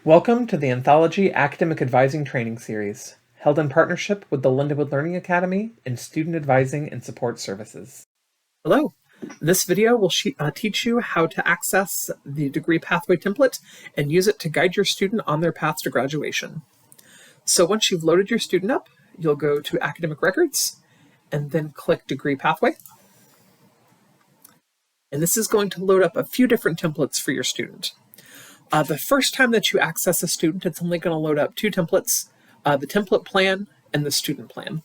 Welcome to the Anthology Academic Advising Training Series, held in partnership with the Lindenwood Learning Academy and Student Advising and Support Services. Hello. This video will teach you how to access the degree pathway template and use it to guide your student on their path to graduation. So once you've loaded your student up, you'll go to Academic Records and then click Degree Pathway. And this is going to load up a few different templates for your student. The first time that you access a student, it's only going to load up two templates, the template plan and the student plan.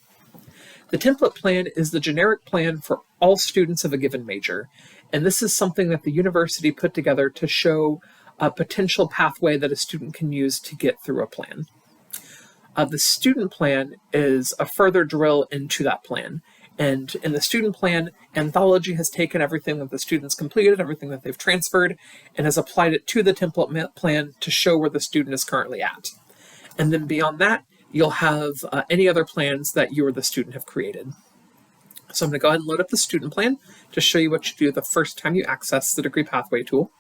The template plan is the generic plan for all students of a given major, and this is something that the university put together to show a potential pathway that a student can use to get through a plan. The student plan is a further drill into that plan. And in the student plan, Anthology has taken everything that the students completed, everything that they've transferred, and has applied it to the template plan to show where the student is currently at. And then beyond that, you'll have any other plans that you or the student have created. So I'm going to go ahead and load up the student plan to show you what you do the first time you access the Degree Pathway tool.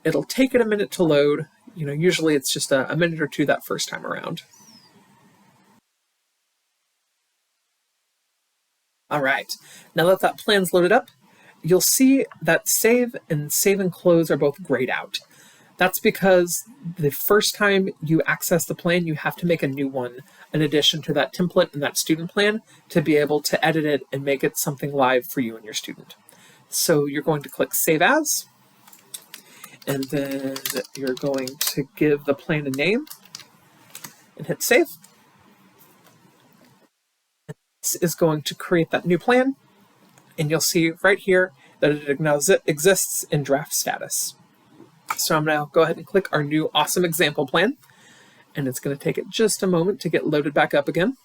It'll take it a minute to load. Usually it's just a minute or two that first time around. All right, now that that plan's loaded up, you'll see that save and close are both grayed out. That's because the first time you access the plan, you have to make a new one in addition to that template and that student plan to be able to edit it and make it something live for you and your student. So you're going to click Save As, and then you're going to give the plan a name and hit Save. This is going to create that new plan, and you'll see right here that it now exists in draft status. So I'm going to go ahead and click our new awesome example plan, and it's going to take it just a moment to get loaded back up again.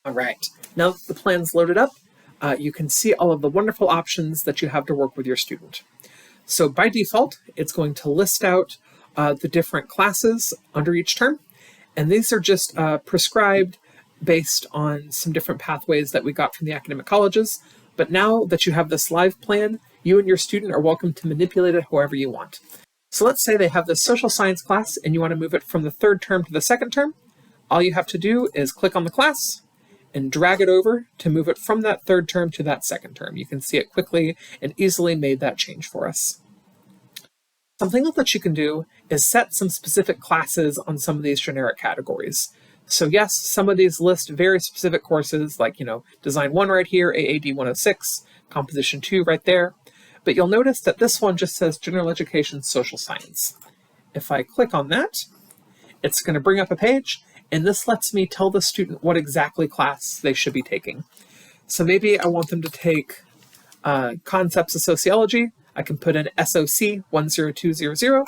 All right, now that the plan's loaded up, you can see all of the wonderful options that you have to work with your student. So by default, it's going to list out the different classes under each term. And these are just prescribed based on some different pathways that we got from the academic colleges. But now that you have this live plan, you and your student are welcome to manipulate it however you want. So let's say they have this social science class and you want to move it from the third term to the second term. All you have to do is click on the class and drag it over to move it from that third term to that second term. You can see it quickly and easily made that change for us. Something else that you can do is set some specific classes on some of these generic categories. So yes, some of these list very specific courses like, Design 1 right here, AAD 106, Composition 2 right there. But you'll notice that this one just says General Education Social Science. If I click on that, it's going to bring up a page, and this lets me tell the student what exactly class they should be taking. So maybe I want them to take Concepts of Sociology. I can put in SOC 10200,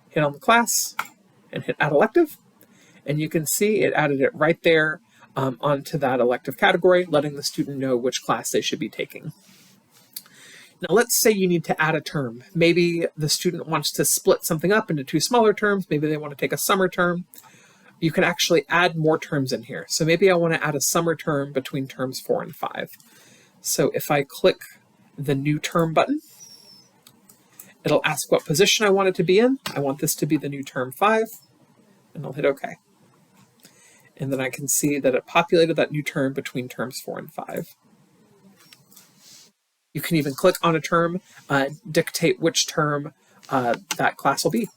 hit on the class, and hit Add Elective. And you can see it added it right there onto that elective category, letting the student know which class they should be taking. Now let's say you need to add a term. Maybe the student wants to split something up into two smaller terms. Maybe they want to take a summer term. You can actually add more terms in here. So maybe I want to add a summer term between terms 4 and 5. So if I click the New Term button, it'll ask what position I want it to be in. I want this to be the new term 5, and I'll hit OK. And then I can see that it populated that new term between terms 4 and 5. You can even click on a term, dictate which term that class will be.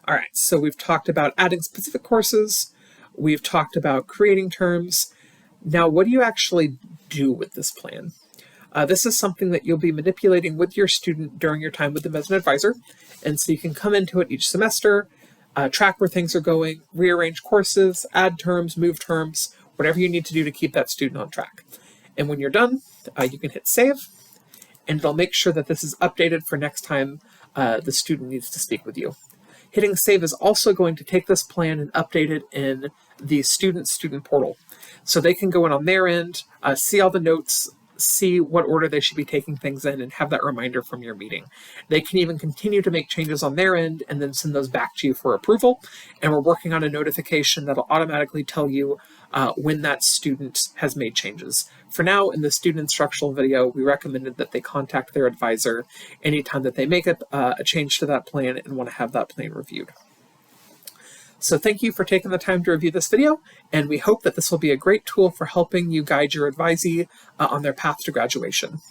All right, so we've talked about adding specific courses. We've talked about creating terms. Now, what do you actually do with this plan? This is something that you'll be manipulating with your student during your time with them as an advisor. And so you can come into it each semester, track where things are going, rearrange courses, add terms, move terms, whatever you need to do to keep that student on track. And when you're done, you can hit Save, and it'll make sure that this is updated for next time the student needs to speak with you. Hitting Save is also going to take this plan and update it in the student portal. So they can go in on their end, see all the notes, see what order they should be taking things in and have that reminder from your meeting. They can even continue to make changes on their end and then send those back to you for approval. And we're working on a notification that'll automatically tell you when that student has made changes. For now, in the student instructional video, we recommended that they contact their advisor anytime that they make a change to that plan and want to have that plan reviewed. So thank you for taking the time to review this video, and we hope that this will be a great tool for helping you guide your advisee on their path to graduation.